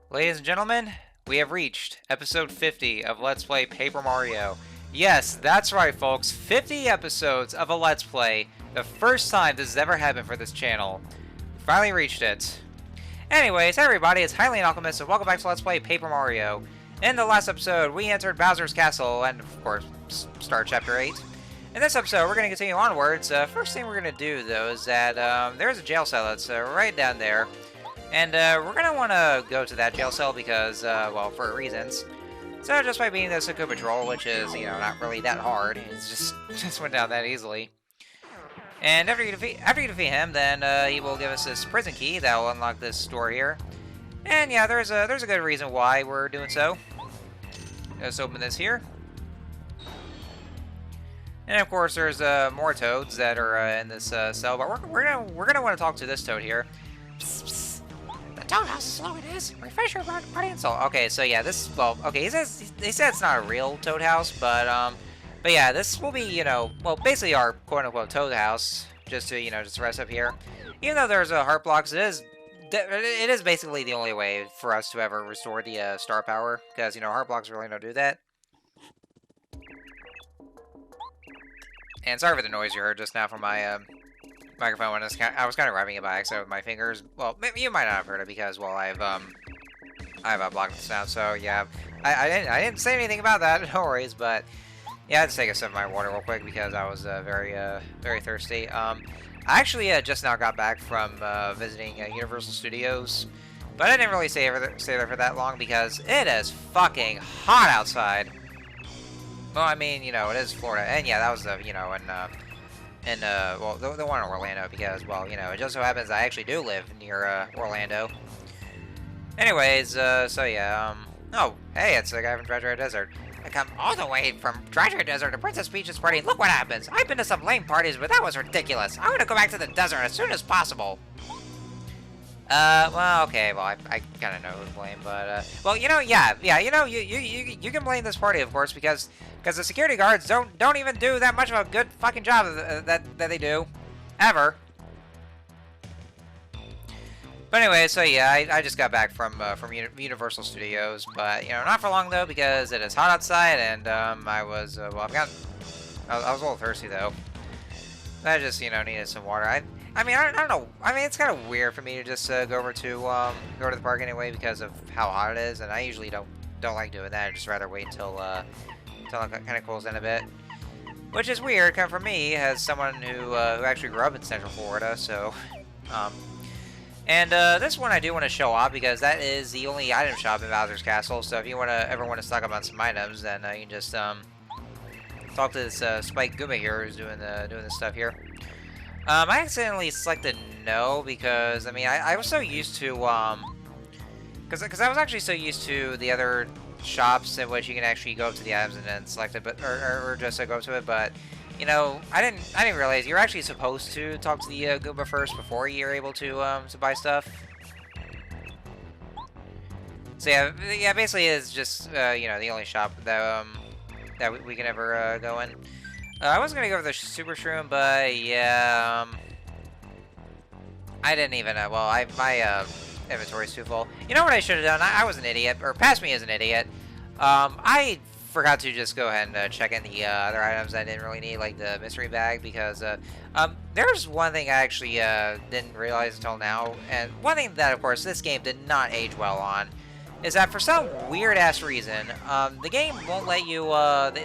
Ladies and gentlemen, we have reached episode 50 of Let's Play Paper Mario. Yes, that's right folks, 50 episodes of a Let's Play. The first time this has ever happened for this channel. We finally reached it. Anyways, hey everybody, it's Hylian Alchemist and welcome back to Let's Play Paper Mario. In the last episode, we entered Bowser's Castle and, of course, start Chapter 8. In this episode, we're going to continue onwards. First thing we're going to do, though, is that there's a jail cell that's right down there. And we're going to want to go to that jail cell because, well, for reasons. So just by beating the Succubus Patrol, which is, you know, not really that hard. It's just went down that easily. And after you defeat him, then he will give us this prison key that will unlock this door here. And yeah, there's a good reason why we're doing so. Let's open this here. And of course, there's more toads that are in this cell, but we're gonna want to talk to this toad here. Psst, psst. The toad house is slow. It is. Refresh your party and soul. Okay, so yeah, this okay. He said it's not a real toad house, but yeah, this will be, you know, well, basically our quote-unquote toad house, just to, you know, just rest up here. Even though there's a heart blocks, it is basically the only way for us to ever restore the star power, because, you know, heart blocks really don't do that. And sorry for the noise you heard just now from my microphone when I was kind of grabbing it by accident with my fingers. Well, maybe you might not have heard it because, well, I have blocked the sound. So yeah, I didn't say anything about that. No worries, but yeah, I had to take a sip of my water real quick because I was very thirsty. I actually just now got back from visiting Universal Studios, but I didn't really stay there for that long because it is fucking hot outside. Well, I mean, you know, it is Florida, and yeah, that was you know, well, the one in Orlando because, well, you know, it just so happens I actually do live near Orlando. Anyways, so yeah, oh, hey, it's the guy from Dry Desert. I come all the way from Dry Desert to Princess Peach's party. Look what happens. I've been to some lame parties, but that was ridiculous. I want to go back to the desert as soon as possible. Well, okay, well, I kind of know who to blame, but, well, you know, yeah, you know, you can blame this party, of course, because the security guards don't even do that much of a good fucking job that they do, ever. But anyway, so yeah, I just got back from Universal Studios, but, you know, not for long, though, because it is hot outside, and, I was, well, I was a little thirsty, though. I just, you know, needed some water. I mean, I don't know. I mean, it's kind of weird for me to just go over to go to the park anyway because of how hot it is, and I usually don't like doing that. I'd just rather wait until it kind of cools down a bit, which is weird, kind of for me as someone who actually grew up in Central Florida. So, and this one I do want to show off because that is the only item shop in Bowser's Castle. So if you ever want to stock up on some items, then you can just talk to this Spike Goomba here who's doing this stuff here. I accidentally selected no because, I mean, I was so used to, because I was actually so used to the other shops in which you can actually go up to the items and then select it, but, or just go up to it, but, you know, I didn't realize you're actually supposed to talk to the Goomba first before you're able to buy stuff. So yeah, basically it's just, you know, the only shop that, that we can ever go in. I was gonna go for the Super Shroom, but yeah, I didn't even. Well, my inventory's too full. You know what I should have done? I was an idiot, or past me as an idiot. I forgot to just go ahead and check in the other items I didn't really need, like the mystery bag, because there's one thing I actually didn't realize until now, and one thing that, of course, this game did not age well on. Is that for some weird-ass reason, the game won't let you,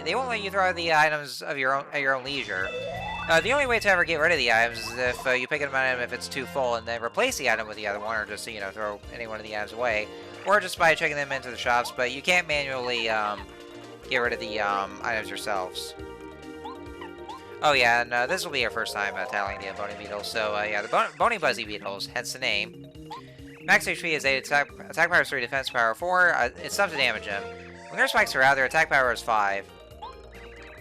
they won't let you throw out the items of at your own leisure. The only way to ever get rid of the items is if you pick an item if it's too full and then replace the item with the other one, or just, you know, throw any one of the items away. Or just by checking them into the shops, but you can't manually, get rid of the, items yourselves. Oh yeah, and this will be our first time tackling the Bony Beetles, so, yeah, the Bony Buzzy Beetles, hence the name. Max HP is 8, attack power is 3, defense power 4. It's tough to damage them. When their spikes are out, their attack power is 5.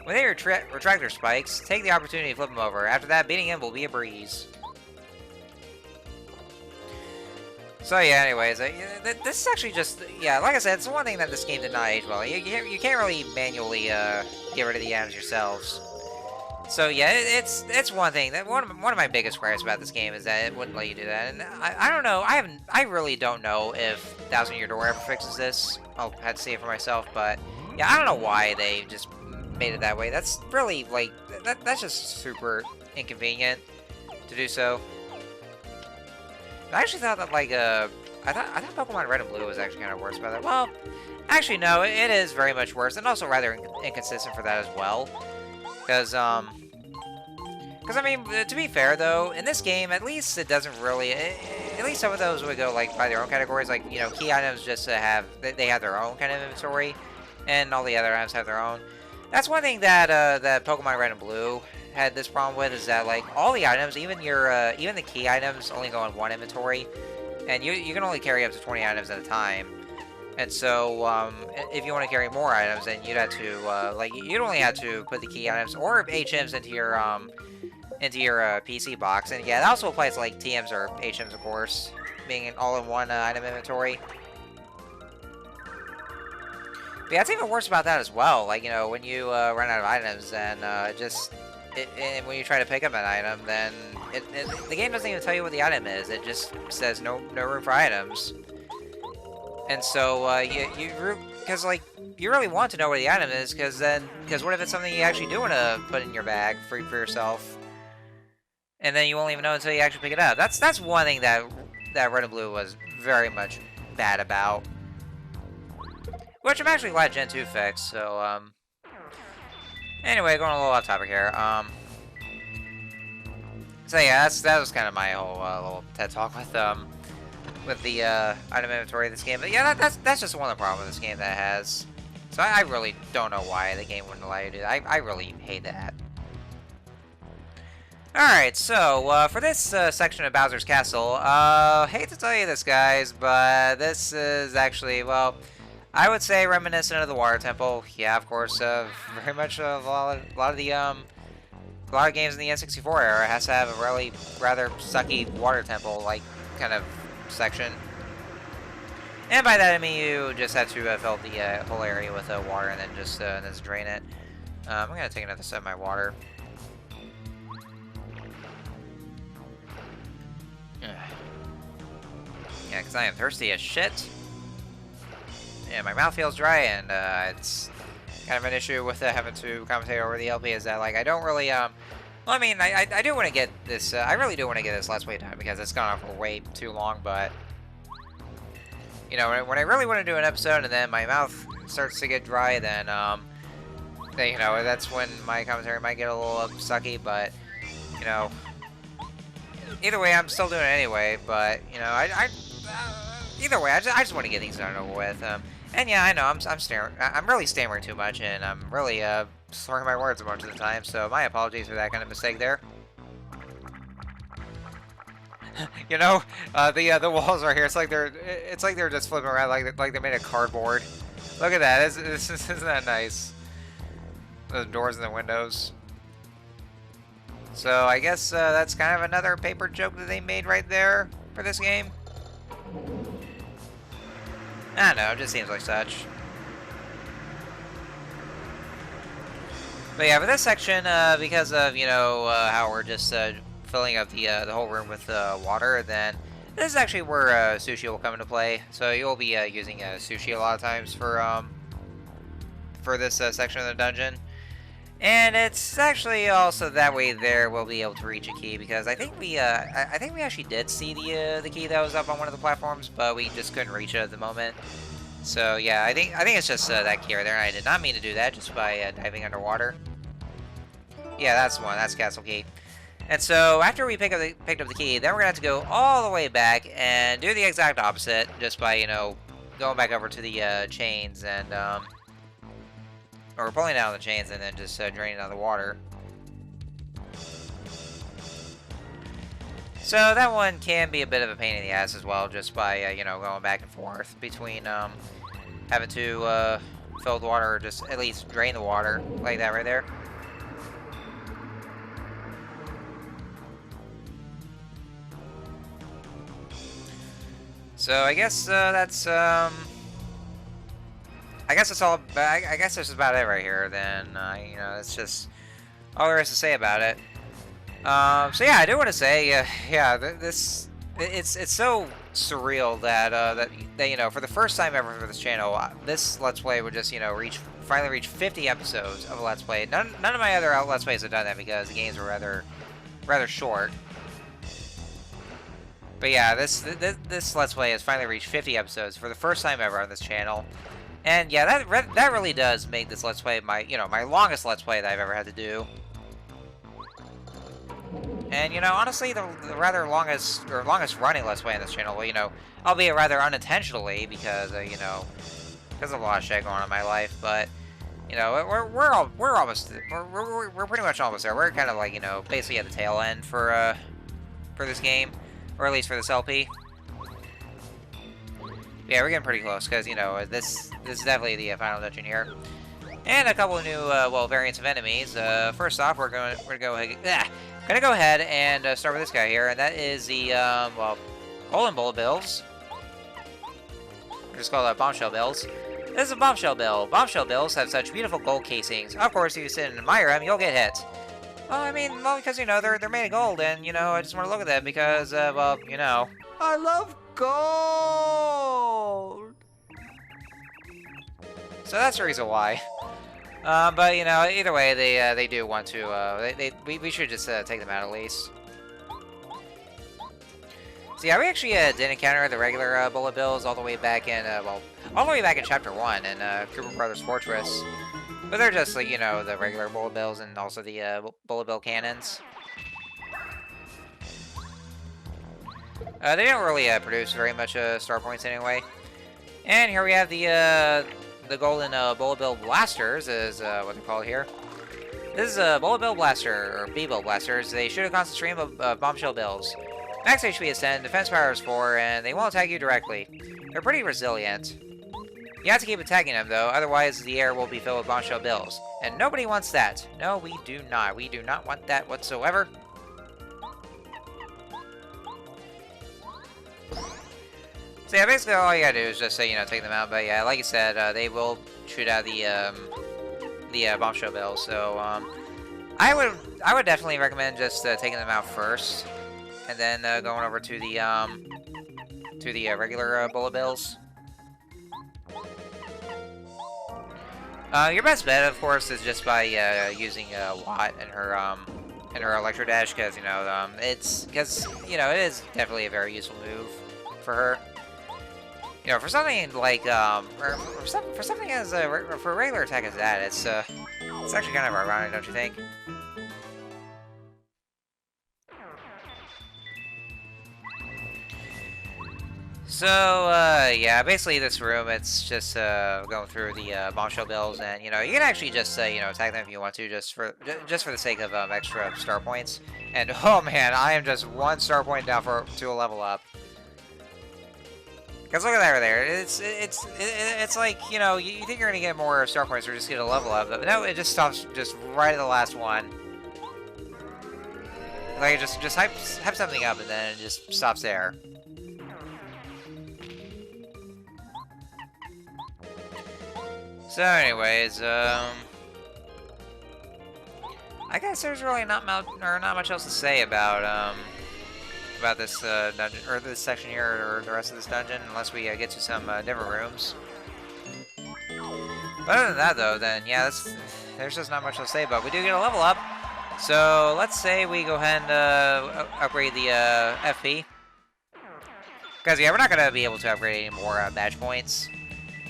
When they retract their spikes, take the opportunity to flip them over. After that, beating them will be a breeze. So yeah, anyways, this is actually just, yeah, like I said, it's the one thing that this game did not age well. You can't really manually get rid of the items yourselves. So yeah, it's one thing that one of my biggest gripes about this game is that it wouldn't let you do that, and I don't know, I really don't know if Thousand Year Door ever fixes this. I'll have to see it for myself, but yeah, I don't know why they just made it that way. That's really like that's just super inconvenient to do so. I actually thought that like I thought Pokemon Red and Blue was actually kind of worse about that. Well, actually no, it is very much worse, and also rather inconsistent for that as well. Because I mean, to be fair though, in this game, at least it doesn't really. At least some of those would go like by their own categories. Like you know, key items just have they have their own kind of inventory, and all the other items have their own. That's one thing that that Pokemon Red and Blue had this problem with is that like all the items, even even the key items, only go in one inventory, and you can only carry up to 20 items at a time. And so, if you want to carry more items, then you'd have to, like, you'd only have to put the key items or HMs into your PC box. And yeah, that also applies to, like, TMs or HMs, of course, being an all-in-one item inventory. But yeah, it's even worse about that as well. Like, you know, when you run out of items, and and when you try to pick up an item, then the game doesn't even tell you what the item is. It just says no room for items. And so, because like, you really want to know where the item is, because what if it's something you actually do want to put in your bag for yourself, and then you won't even know until you actually pick it up. That's one thing that Red and Blue was very much bad about, which I'm actually glad Gen 2 fixed. So, anyway, going a little off topic here. So yeah, that was kind of my whole little TED talk with the item inventory of this game. But yeah, that's just one of the problems with this game that it has. So I really don't know why the game wouldn't allow you to do that. I really hate that. Alright, so for this section of Bowser's Castle, hate to tell you this, guys, but this is actually, well, I would say reminiscent of the Water Temple. Yeah, of course, very much a lot of games in the N64 era has to have a really rather sucky Water Temple like kind of section. And by that I mean you just have to fill the whole area with water and then just drain it. I'm gonna take another sip of my water. Yeah, because I am thirsty as shit. Yeah, my mouth feels dry, and it's kind of an issue with having to commentate over the LP is that, like, I don't really, well, I mean, I do want to get this, I really do want to get this Let's Play done because it's gone on for way too long, but, you know, when I really want to do an episode and then my mouth starts to get dry, then, you know, that's when my commentary might get a little sucky, but, you know, either way, I'm still doing it anyway, but, you know, either way, I just want to get things done over with, and yeah, I know, I'm really stammering too much, and I'm really, slurring my words a bunch of the time, so my apologies for that kind of mistake there. You know, the walls right here, it's like they're just flipping around like they made a cardboard. Look at that, isn't that nice? The doors and the windows. So I guess that's kind of another paper joke that they made right there for this game. I don't know, it just seems like such. But yeah, for this section, because of, you know, how we're just filling up the whole room with water, then this is actually where sushi will come into play. So you'll be using sushi a lot of times for this section of the dungeon. And it's actually also that way there we'll be able to reach a key, because I think we actually did see the key that was up on one of the platforms, but we just couldn't reach it at the moment. So yeah, I think it's just that key right there. And I did not mean to do that just by diving underwater. Yeah, that's the one. That's Castle Key. And so after we picked up the key, then we're gonna have to go all the way back and do the exact opposite, just by, you know, going back over to the chains and or pulling down the chains and then just draining out the water. So that one can be a bit of a pain in the ass as well, just by you know, going back and forth between having to fill the water or just at least drain the water like that right there. So I guess that's I guess that's all. I guess that's about it right here. Then you know, it's just all there is to say about it. So yeah, I do want to say, yeah, it's so surreal that that you know, for the first time ever for this channel, this Let's Play would just, you know, finally reach 50 episodes of a Let's Play. None of my other Let's Plays have done that because the games were rather short. But yeah, this Let's Play has finally reached 50 episodes for the first time ever on this channel. And yeah, that really does make this Let's Play my longest Let's Play that I've ever had to do. And, you know, honestly, the rather longest running Let's Play on this channel, well, you know, albeit rather unintentionally, because, you know, because of a lot of shit going on in my life, but, you know, we're pretty much almost there. We're kind of like, you know, basically at the tail end for this game, or at least for this LP. Yeah, we're getting pretty close, because, you know, this is definitely the final dungeon here. And a couple of new, well, variants of enemies. First off, we're gonna go ahead and start with this guy here, and that is the, well, Golden Bullet Bills. We're just called Bombshell Bills. This is a Bombshell Bill. Bombshell Bills have such beautiful gold casings. Of course, if you sit and admire them, you'll get hit. Well, I mean, well, because, you know, they're made of gold, and, you know, I just want to look at them because, well, you know, I love gold! So that's the reason why. But, you know, either way, they do want to, we should just take them out at least. So yeah, we actually did encounter the regular Bullet Bills all the way back in, well, all the way back in Chapter 1 in Koopa Brothers Fortress. But they're just, like, you know, the regular Bullet Bills and also the Bullet Bill cannons. They don't really produce very much star points anyway. And here we have the golden Bullet Bill Blasters, is what they're called here. This is a Bullet Bill Blaster, or B-Bill Blasters. They shoot a constant stream of Bombshell Bills. Max HP is 10, defense power is 4, and they won't attack you directly. They're pretty resilient. You have to keep attacking them, though, otherwise the air will be filled with Bombshell Bills. And nobody wants that. No, we do not. We do not want that whatsoever. So yeah, basically all you gotta do is just say, you know, take them out. But yeah, like you said, they will shoot out the Bombshell Bills. So I would definitely recommend just taking them out first, and then going over to the regular Bullet Bills. Your best bet, of course, is just by using Watt and her Electro Dash, because, you know, you know, it is definitely a very useful move for her. You know, for something like for something as for a regular attack as that, it's actually kind of ironic, don't you think? So, yeah, basically this room, it's just, going through the, Bombshell Bills, and, you know, you can actually just, you know, attack them if you want to, just for the sake of, extra star points. And, oh man, I am just 1 star point down to a level up. Because look at that right there, it's like, you know, you think you're gonna get more star points or just get a level up, but no, it just stops just right at the last one. Like, just hype something up and then it just stops there. So anyways, I guess there's really not much else to say about this dungeon, or this section here, or the rest of this dungeon, unless we get to some different rooms. But other than that, though, then yeah, there's just not much to say. But we do get a level up, so let's say we go ahead and upgrade the FP, because yeah, we're not gonna be able to upgrade any more badge points,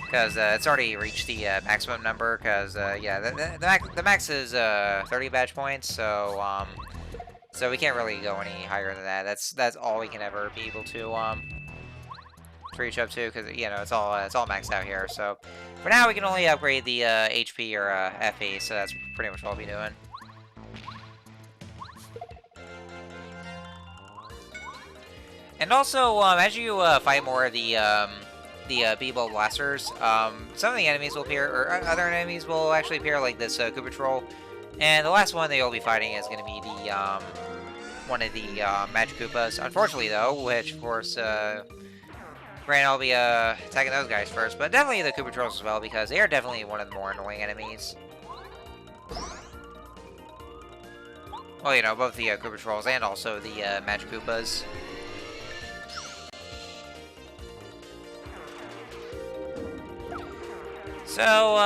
because it's already reached the maximum number. Because yeah, the max is 30 badge points, so so we can't really go any higher than that. That's all we can ever be able to reach up to, because, you know, it's all maxed out here. So for now, we can only upgrade the HP or FP. So that's pretty much what I'll be doing. And also, as you fight more of the B-Bill Blasters, some of the enemies will appear, or other enemies will actually appear, like this Koopa Troll. And the last one that you'll be fighting is going to be the one of the Magic Koopas. Unfortunately, though, which of course, granted, I'll be attacking those guys first, but definitely the Koopa Trolls as well, because they are definitely one of the more annoying enemies. Well, you know, both the Koopa Trolls and also the Magic Koopas. So,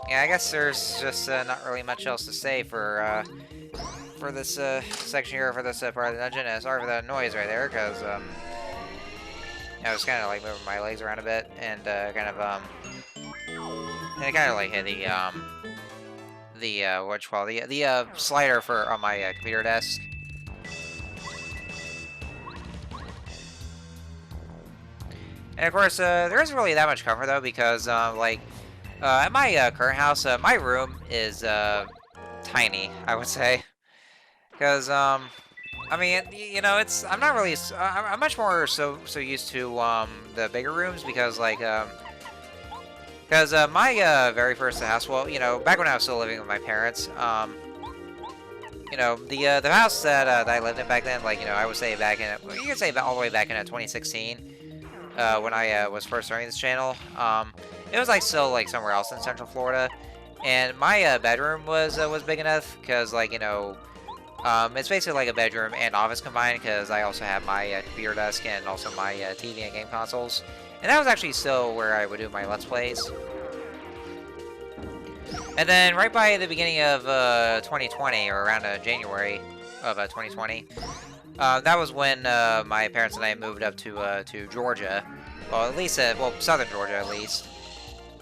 yeah, I guess there's just not really much else to say for this section here, for this part of the dungeon. Sorry for that noise right there, because I was kind of like moving my legs around a bit, and and it kind of like hit the what you call it, the slider for on my computer desk. And of course, there isn't really that much cover though, because at my current house, my room is tiny, I would say, because I mean, you know, I'm not really, I'm much more so used to the bigger rooms, because my very first house, well, you know, back when I was still living with my parents, you know, the house that I lived in back then, like, you know, I would say back in, well, you could say all the way back in 2016. When I was first starting this channel, it was like still like somewhere else in Central Florida, and my bedroom was big enough, because like, you know, it's basically like a bedroom and office combined, because I also have my computer desk and also my TV and game consoles, and that was actually still where I would do my Let's Plays. And then right by the beginning of 2020, or around January of 2020. That was when my parents and I moved up to Georgia, well, at least well, southern Georgia at least.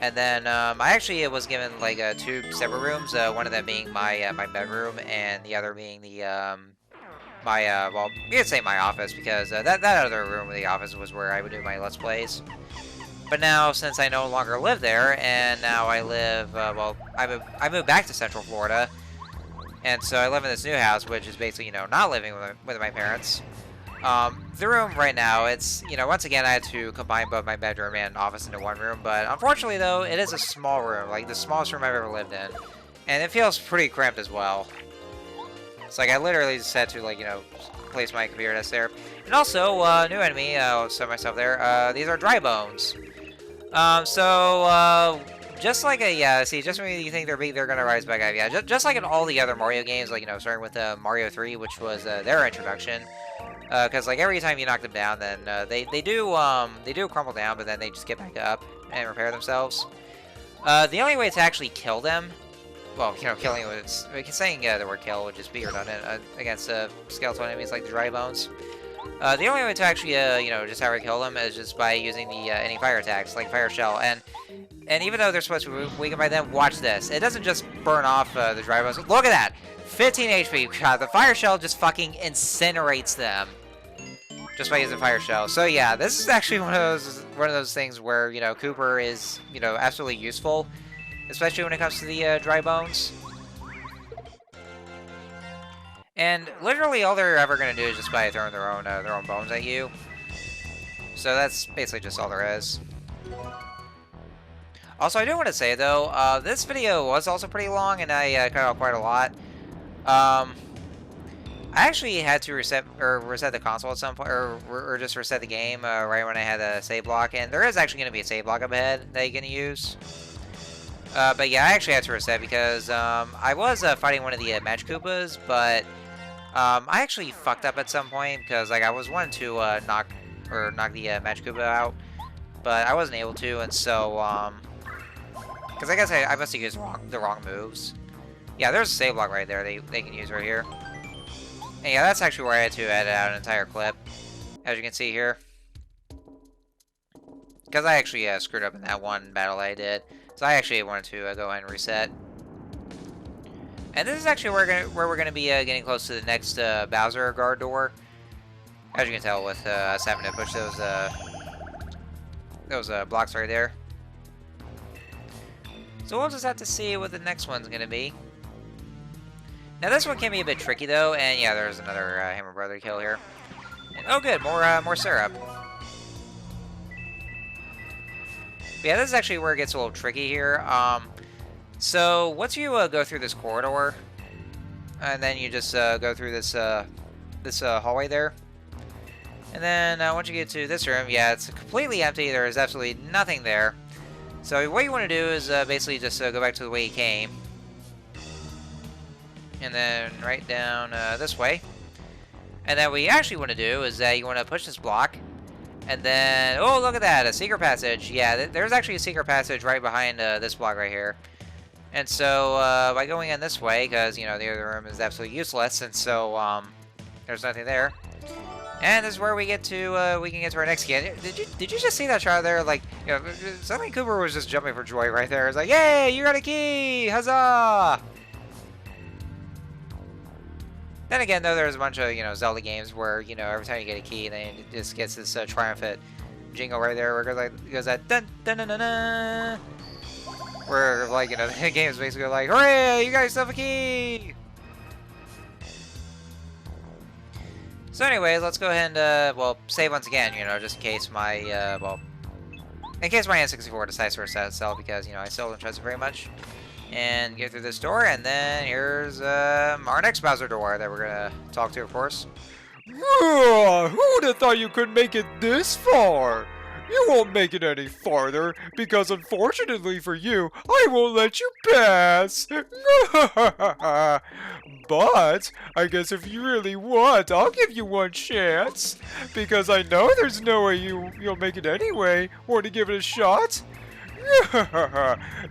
And then I actually was given like 2 separate rooms, one of them being my my bedroom, and the other being the my well, you could say my office, because that other room of the office was where I would do my Let's Plays. But now, since I no longer live there, and now I live well, I moved back to Central Florida. And so I live in this new house, which is basically, you know, not living with my parents. The room right now, it's, you know, once again, I had to combine both my bedroom and office into one room. But unfortunately, though, it is a small room, like the smallest room I've ever lived in. And it feels pretty cramped as well. It's like I literally just had to, like, you know, place my computer desk there. And also, new enemy, I'll set myself there, these are dry bones. Just like see, just when you think they're big, they're gonna rise back up. Yeah, just like in all the other Mario games, like, you know, starting with Mario 3, which was their introduction. Because like every time you knock them down, then they do crumble down, but then they just get back up and repair themselves. The only way to actually kill them, well, you know, killing was saying the word kill would just be redundant against skeletal enemies like the dry bones. The only way to actually you know, just outright kill them is just by using the any fire attacks like Fire Shell. And even though they're supposed to be weakened by them, watch this. It doesn't just burn off the dry bones. Look at that! 15 HP. God, the Fire Shell just fucking incinerates them just by using Fire Shell. So yeah, this is actually one of those things where, you know, Cooper is, you know, absolutely useful, especially when it comes to the dry bones. And literally all they're ever gonna do is just by throwing their own bones at you. So that's basically just all there is. Also, I do want to say, though, this video was also pretty long, and I cut out quite a lot. I actually had to reset the console at some point, or just reset the game right when I had a save block, and there is actually going to be a save block up ahead that you can use. But yeah, I actually had to reset because I was fighting one of the Magic Koopas, but I actually fucked up at some point because like I was wanting to knock the Magic Koopa out, but I wasn't able to, and so because I guess I must have used the wrong moves. Yeah, there's a save block right there they can use right here. And yeah, that's actually where I had to edit out an entire clip, as you can see here. Because I actually screwed up in that one battle I did. So I actually wanted to go ahead and reset. And this is actually where we're going to be getting close to the next Bowser guard door. As you can tell with us having to push those blocks right there. So we'll just have to see what the next one's going to be. Now this one can be a bit tricky though, and yeah, there's another Hammer Brother kill here. And, oh good, more syrup. But yeah, this is actually where it gets a little tricky here. So once you go through this corridor, and then you just go through this hallway there, and then once you get to this room, yeah, it's completely empty. There is absolutely nothing there. So what you want to do is basically just go back to the way you came. And then right down this way. And then what you actually want to do is that you want to push this block. And then, oh, look at that, a secret passage. Yeah, there's actually a secret passage right behind this block right here. And so, by going in this way, because, you know, the other room is absolutely useless, and so, there's nothing there. And this is where we get to, we can get to our next key. Did you just see that shot there? Like, you know, suddenly Cooper was just jumping for joy right there. It's like, yay, you got a key! Huzzah! Then again, though, there's a bunch of, you know, Zelda games where, you know, every time you get a key, then it just gets this triumphant jingle right there where it goes that dun dun dun dun dun. Where, like, you know, the game is basically like, hooray, you got yourself a key! So anyways, let's go ahead and, well, save once again, you know, just in case my, well, in case my N64 decides to reset itself, because, you know, I still don't trust it very much. And get through this door, and then here's, our next Bowser door that we're gonna talk to, of course. Who'd have thought you could make it this far? You won't make it any farther, because unfortunately for you, I won't let you pass. But, I guess if you really want, I'll give you one chance. Because I know there's no way you'll make it anyway. Want to give it a shot?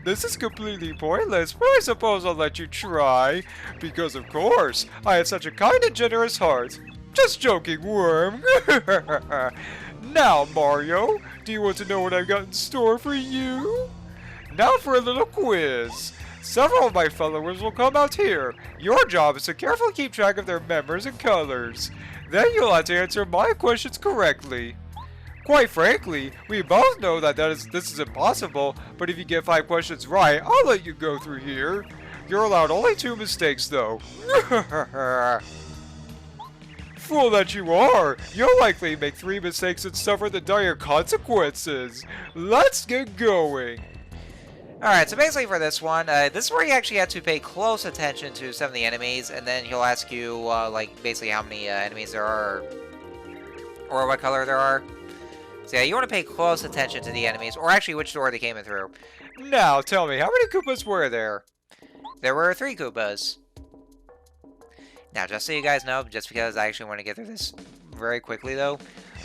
This is completely pointless, but I suppose I'll let you try. Because of course, I have such a kind and generous heart. Just joking, worm. Now, Mario, do you want to know what I've got in store for you? Now for a little quiz. Several of my followers will come out here. Your job is to carefully keep track of their members and colors. Then you'll have to answer my questions correctly. Quite frankly, we both know that this is impossible, but if you get 5 questions right, I'll let you go through here. You're allowed only 2 mistakes, though. Fool that you are! You'll likely make 3 mistakes and suffer the dire consequences. Let's get going. Alright, so basically for this one, this is where you actually have to pay close attention to some of the enemies, and then he'll ask you, like, basically how many enemies there are, or what color there are. So yeah, you want to pay close attention to the enemies, or actually which door they came in through. Now, tell me, how many Koopas were there? There were 3 Koopas. Now, just so you guys know, just because I actually want to get through this very quickly, though,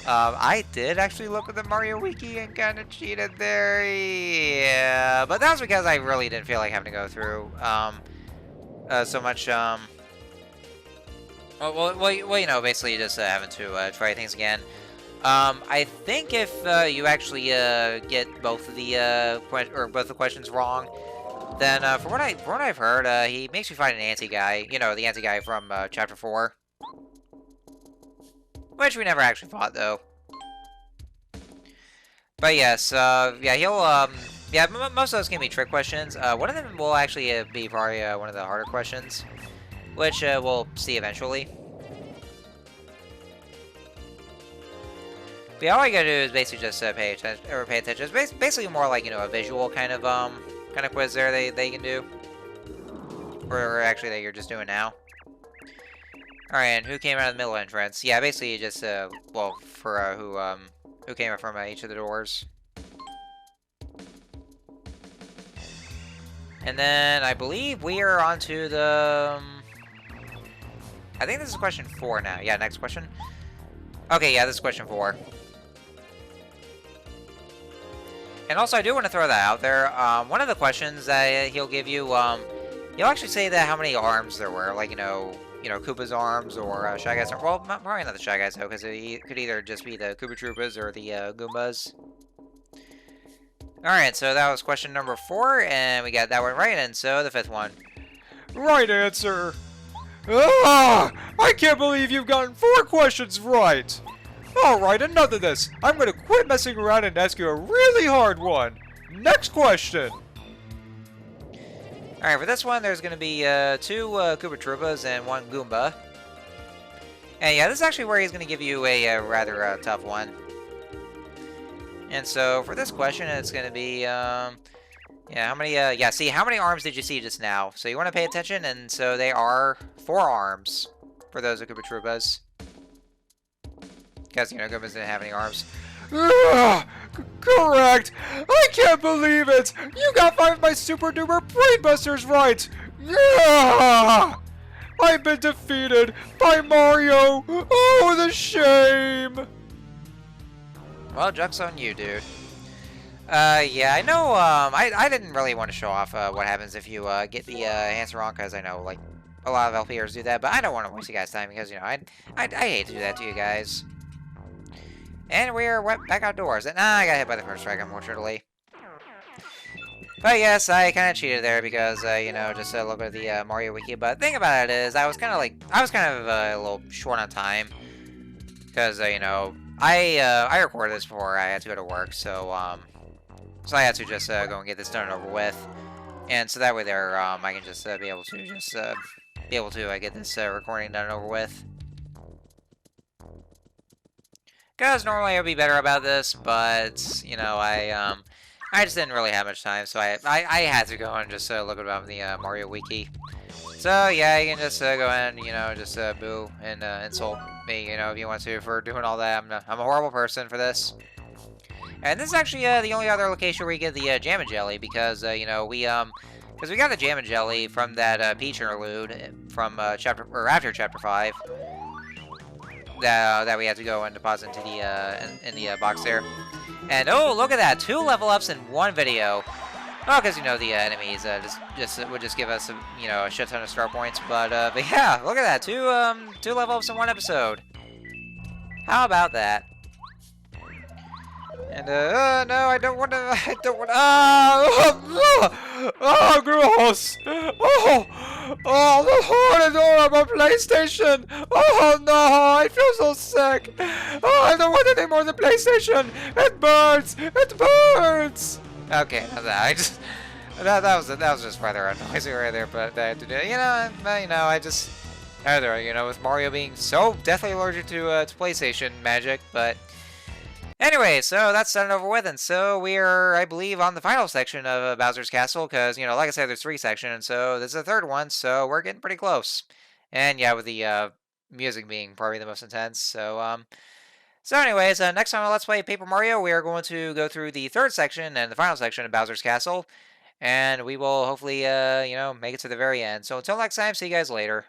I did actually look at the Mario Wiki and kind of cheated there. Yeah, but that was because I really didn't feel like having to go through so much. Well, you know, basically just having to try things again. I think if you actually get both of the questions wrong, then from what I've heard, he makes you fight an anti-guy. You know, the anti-guy from Chapter 4, which we never actually fought though. But yes, yeah, he'll yeah, most of those can be trick questions. One of them will actually be probably one of the harder questions, which we'll see eventually. But yeah, all you gotta do is basically just pay attention. It's basically more like, you know, a visual kind of quiz there they can do, or actually that you're just doing now. All right, and who came out of the middle entrance? Yeah, basically you just well, for who came out from each of the doors. And then I believe we are on to the. I think this is question 4 now. Yeah, next question. Okay, yeah, this is question 4. And also, I do want to throw that out there. One of the questions that he'll give you, he'll actually say that how many arms there were, like, you know, Koopa's arms or Shy Guy's arms. Well, probably not the Shy Guys though, because it could either just be the Koopa Troopas or the Goombas. All right, so that was question number 4, and we got that one right, and so the 5th one. Right answer. Ah! I can't believe you've gotten 4 questions right. Alright, enough of this. I'm gonna quit messing around and ask you a really hard one. Next question. Alright, for this one, there's gonna be 2 Koopa Troopas and 1 Goomba. And yeah, this is actually where he's gonna give you a rather tough one. And so, for this question, it's gonna be, yeah, how many, yeah, see, how many arms did you see just now? So you want to pay attention, and so they are 4 arms for those Koopa Troopas. Because, you know, Goombas didn't have any arms. Correct! I can't believe it! You got 5 of my super duper brainbusters right! I've been defeated by Mario! Oh, the shame! Well, joke's on you, dude. Yeah, I know, I didn't really want to show off, what happens if you, get the, answer wrong, because I know, like, a lot of LPers do that, but I don't want to waste you guys' time, because, you know, I hate to do that to you guys. And we're back outdoors. And I got hit by the first strike, unfortunately. But yes, I kind of cheated there because, you know, just a little bit of the Mario Wiki. But the thing about it is, I was kind of a little short on time. Because, you know, I recorded this before I had to go to work, so I had to just go and get this done and over with. And so that way there, I can just be able to get this recording done and over with. Because normally I'd be better about this, but, you know, I just didn't really have much time, so I had to go and just look about the Mario Wiki. So, yeah, you can just go ahead and, you know, just boo and insult me, you know, if you want to, for doing all that. I'm a horrible person for this. And this is actually the only other location where you get the Jam and Jelly, because, you know, because we got the Jam and Jelly from that Peach interlude from after Chapter 5. That we had to go and deposit into the in the box there. And oh, look at that! 2 level ups in one video. Oh, because you know the enemies would just give us you know, a shit ton of star points. But yeah, look at that! 2 level ups in one episode. How about that? And no, I don't want to. I don't want. Oh, gross! Oh, the horrid odor of a PlayStation! Oh no, I feel so sick! Oh, I don't want anything more than PlayStation! It burns! It burns! Okay, that was just rather noisy right there, but I had to do it. You know, I just either, you know, with Mario being so deathly allergic to PlayStation magic, but. Anyway, so that's done and over with, and so we are, I believe, on the final section of Bowser's Castle, because, you know, like I said, there's 3 sections, and so this is the 3rd one, so we're getting pretty close. And, yeah, with the music being probably the most intense, so, So anyways, next time on Let's Play Paper Mario, we are going to go through the 3rd section and the final section of Bowser's Castle, and we will hopefully, you know, make it to the very end. So until next time, see you guys later.